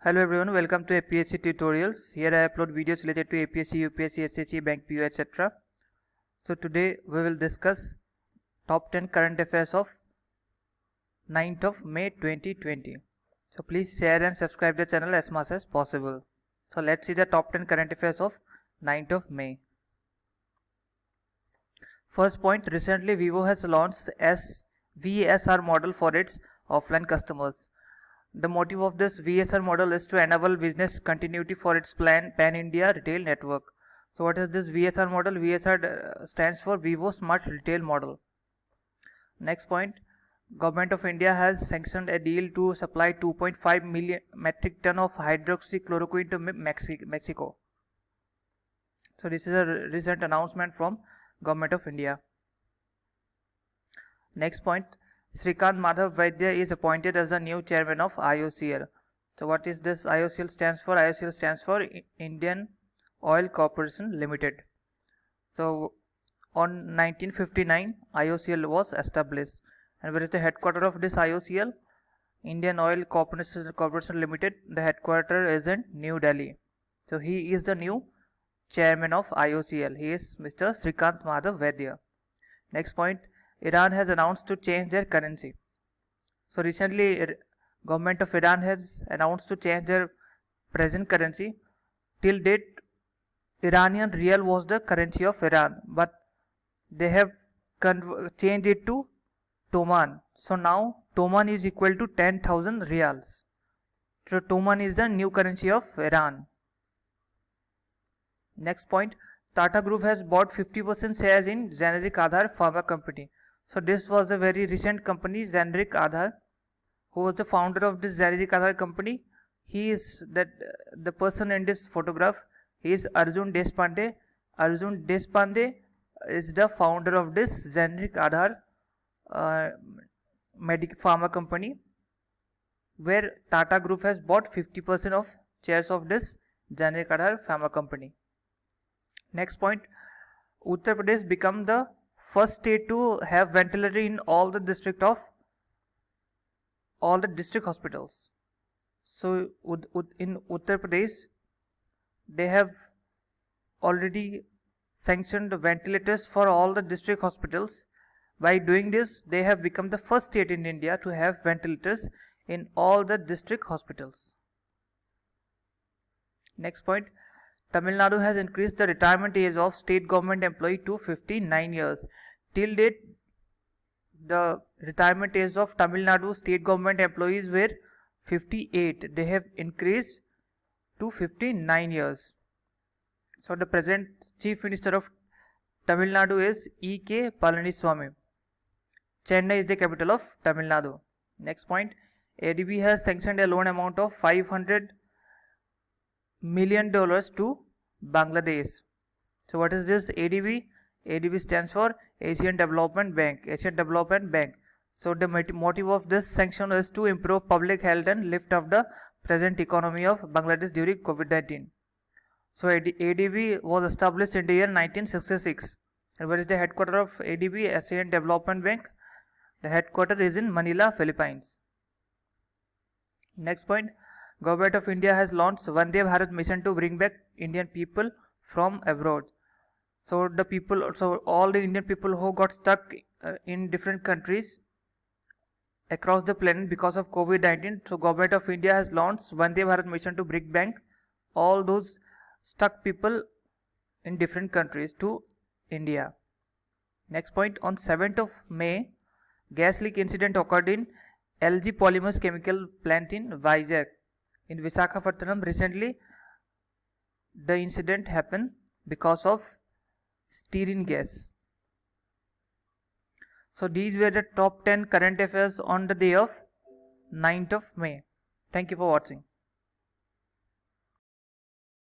Hello everyone, welcome to APSC tutorials. Here I upload videos related to APSC, UPSC, SSC, Bank PO, etc. So today we will discuss top 10 current affairs of 9th of May 2020. So please share and subscribe the channel as much as possible. So let's see the top 10 current affairs of 9th of May. First point, recently Vivo has launched VSR model for its offline customers. The motive of this VSR model is to enable business continuity for its pan-India retail network. So what is this VSR model? VSR stands for Vivo Smart Retail Model. Next point, Government of India has sanctioned a deal to supply 2.5 million metric ton of hydroxychloroquine to Mexico. So this is a recent announcement from Government of India. Next point, Srikant Madhav Vaidya is appointed as the new chairman of IOCL. So what is this IOCL stands for? IOCL stands for Indian Oil Corporation Limited. So on 1959 IOCL was established. And where is the headquarters of this IOCL? Indian Oil Corporation Limited. The headquarters is in New Delhi. So he is the new chairman of IOCL. He is Mr. Srikant Madhav Vaidya. Next point, Iran has announced to change their currency. So recently government of Iran has announced to change their present currency. Till date Iranian rial was the currency of Iran, but they have changed it to Toman. So now Toman is equal to 10,000 rials. So Toman is the new currency of Iran. Next point, Tata Group has bought 50% shares in generic Aadhar Pharma Company. So this was a very recent company, Generic Aadhar. Who was the founder of this Generic Aadhar company? He is the person in this photograph. He is Arjun Deshpande. Arjun Deshpande is the founder of this Generic Aadhar Pharma Company, where Tata Group has bought 50% of shares of this Generic Aadhar Pharma Company. Next point, Uttar Pradesh become the first state to have ventilator in all the district hospitals. So in Uttar Pradesh they have already sanctioned ventilators for all the district hospitals. By doing this, they have become the first state in India to have ventilators in all the district hospitals. Next point, Tamil Nadu has increased the retirement age of state government employee to 59 years. Till date, the retirement age of Tamil Nadu state government employees were 58. They have increased to 59 years. So the present Chief Minister of Tamil Nadu is E.K. Palaniswamy. Chennai is the capital of Tamil Nadu. Next point, ADB has sanctioned a loan amount of $500 million to Bangladesh. So what is this ADB? ADB stands for Asian Development Bank. Asian Development Bank. So the motive of this sanction is to improve public health and lift up the present economy of Bangladesh during COVID-19. So ADB was established in the year 1966. And where is the headquarters of ADB? Asian Development Bank. The headquarters is in Manila, Philippines. Next point, Government of India has launched Vande Bharat mission to bring back Indian people from abroad. So all the Indian people who got stuck in different countries across the planet because of COVID-19, so Government of India has launched Vande Bharat mission to bring back all those stuck people in different countries to India. Next point, on 7th of May, gas leak incident occurred in LG Polymers chemical plant in Vizag. In Visakhapatnam recently, the incident happened because of stearin gas. So these were the top 10 current affairs on the day of 9th of May. Thank you for watching.